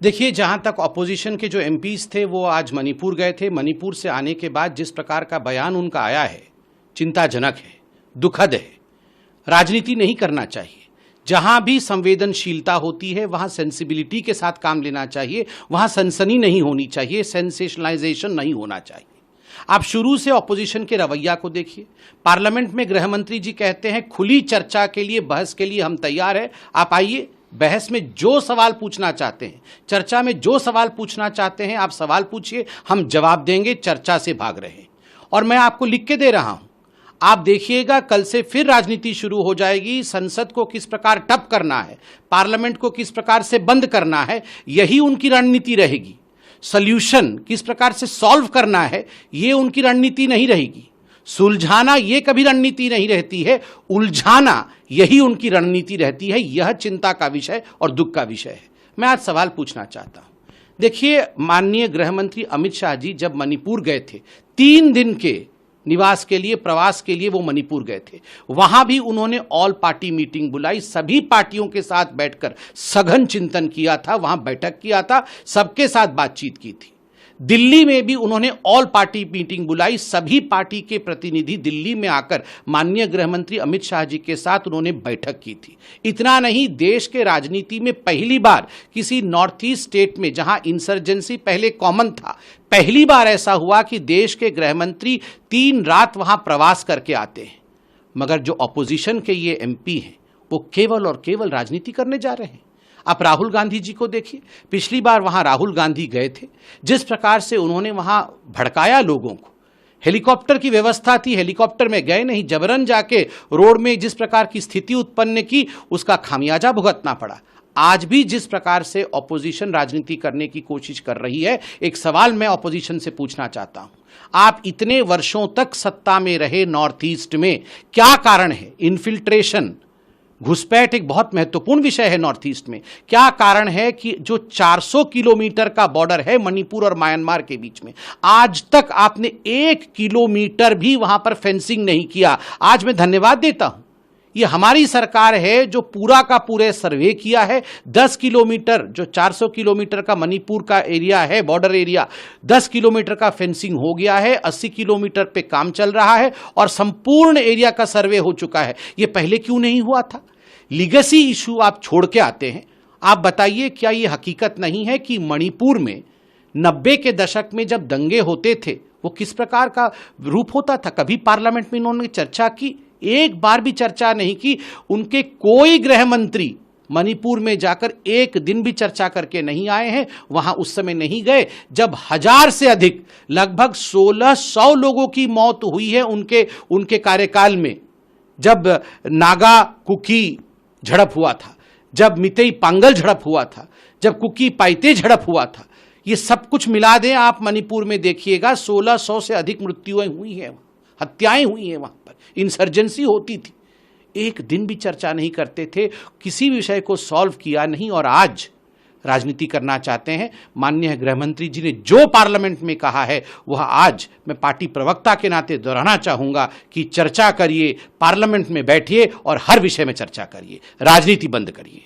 देखिए, जहां तक ऑपोजिशन के जो एमपीज थे वो आज मणिपुर गए थे। मणिपुर से आने के बाद जिस प्रकार का बयान उनका आया है, चिंताजनक है, दुखद है। राजनीति नहीं करना चाहिए। जहां भी संवेदनशीलता होती है वहां सेंसिबिलिटी के साथ काम लेना चाहिए, वहां सनसनी नहीं होनी चाहिए, सेंसेशनलाइजेशन नहीं होना चाहिए। आप शुरू से ऑपोजिशन के रवैया को देखिए। पार्लियामेंट में गृह मंत्री जी कहते हैं खुली चर्चा के लिए, बहस के लिए हम तैयार हैं, आप आइए, बहस में जो सवाल पूछना चाहते हैं, चर्चा में जो सवाल पूछना चाहते हैं आप सवाल पूछिए, हम जवाब देंगे, चर्चा से भाग रहे हैं। और मैं आपको लिख के दे रहा हूं, आप देखिएगा कल से फिर राजनीति शुरू हो जाएगी। संसद को किस प्रकार ठप करना है, पार्लियामेंट को किस प्रकार से बंद करना है, यही उनकी रणनीति रहेगी। सॉल्यूशन किस प्रकार से सॉल्व करना है, ये उनकी रणनीति नहीं रहेगी। सुलझाना ये कभी रणनीति नहीं रहती है, उलझाना यही उनकी रणनीति रहती है। यह चिंता का विषय और दुख का विषय है। मैं आज सवाल पूछना चाहता हूं। देखिए, माननीय गृह मंत्री अमित शाह जी जब मणिपुर गए थे, 3 दिन के निवास के लिए, प्रवास के लिए वो मणिपुर गए थे, वहां भी उन्होंने ऑल पार्टी मीटिंग बुलाई, सभी पार्टियों के साथ बैठकर सघन चिंतन किया था, वहां बैठक किया था, सबके साथ बातचीत की थी। दिल्ली में भी उन्होंने ऑल पार्टी मीटिंग बुलाई, सभी पार्टी के प्रतिनिधि दिल्ली में आकर माननीय गृह मंत्री अमित शाह जी के साथ उन्होंने बैठक की थी। इतना नहीं, देश के राजनीति में पहली बार किसी नॉर्थ ईस्ट स्टेट में जहां इंसर्जेंसी पहले कॉमन था, पहली बार ऐसा हुआ कि देश के गृह मंत्री 3 रात वहां प्रवास करके आते हैं। मगर जो ऑपोजिशन के ये एमपी हैं वो केवल और केवल राजनीति करने जा रहे हैं। आप राहुल गांधी जी को देखिए, पिछली बार वहां राहुल गांधी गए थे, जिस प्रकार से उन्होंने वहां भड़काया लोगों को। हेलीकॉप्टर की व्यवस्था थी, हेलीकॉप्टर में गए नहीं, जबरन जाके रोड में जिस प्रकार की स्थिति उत्पन्न की, उसका खामियाजा भुगतना पड़ा। आज भी जिस प्रकार से ऑपोजिशन राजनीति करने की कोशिश कर रही है, एक सवाल मैं ऑपोजिशन से पूछना चाहता हूं। आप इतने वर्षों तक सत्ता में रहे नॉर्थ ईस्ट में, क्या कारण है? इन्फिल्ट्रेशन, घुसपैठ एक बहुत महत्वपूर्ण विषय है नॉर्थ ईस्ट में। क्या कारण है कि जो 400 किलोमीटर का बॉर्डर है मणिपुर और म्यांमार के बीच में, आज तक आपने 1 किलोमीटर भी वहां पर फेंसिंग नहीं किया? आज मैं धन्यवाद देता हूं, ये हमारी सरकार है जो पूरा का पूरे सर्वे किया है। 10 किलोमीटर, जो 400 किलोमीटर का मणिपुर का एरिया है, बॉर्डर एरिया, 10 किलोमीटर का फेंसिंग हो गया है, 80 किलोमीटर पे काम चल रहा है और संपूर्ण एरिया का सर्वे हो चुका है। ये पहले क्यों नहीं हुआ था? लीगेसी इशू आप छोड़ के आते हैं। आप बताइए, क्या ये हकीकत नहीं है कि मणिपुर में 90 के दशक में जब दंगे होते थे वो किस प्रकार का रूप होता था? कभी पार्लियामेंट में इन्होंने चर्चा की? एक बार भी चर्चा नहीं की। उनके कोई गृह मंत्री मणिपुर में जाकर एक दिन भी चर्चा करके नहीं आए हैं। वहां उस समय नहीं गए जब 1000 से अधिक, लगभग 1600 लोगों की मौत हुई है उनके कार्यकाल में। जब नागा कुकी झड़प हुआ था, जब मितेई पांगल झड़प हुआ था, जब कुकी पाइते झड़प हुआ था, ये सब कुछ मिला दें आप मणिपुर में देखिएगा, 1600 से अधिक मृत्युएं हुई हैं, हत्याएं हुई हैं, वहां पर इंसर्जेंसी होती थी। एक दिन भी चर्चा नहीं करते थे, किसी विषय को सॉल्व किया नहीं, और आज राजनीति करना चाहते हैं। माननीय गृह मंत्री जी ने जो पार्लियामेंट में कहा है वह आज मैं पार्टी प्रवक्ता के नाते दोहराना चाहूंगा कि चर्चा करिए, पार्लियामेंट में बैठिए और हर विषय में चर्चा करिए, राजनीति बंद करिए।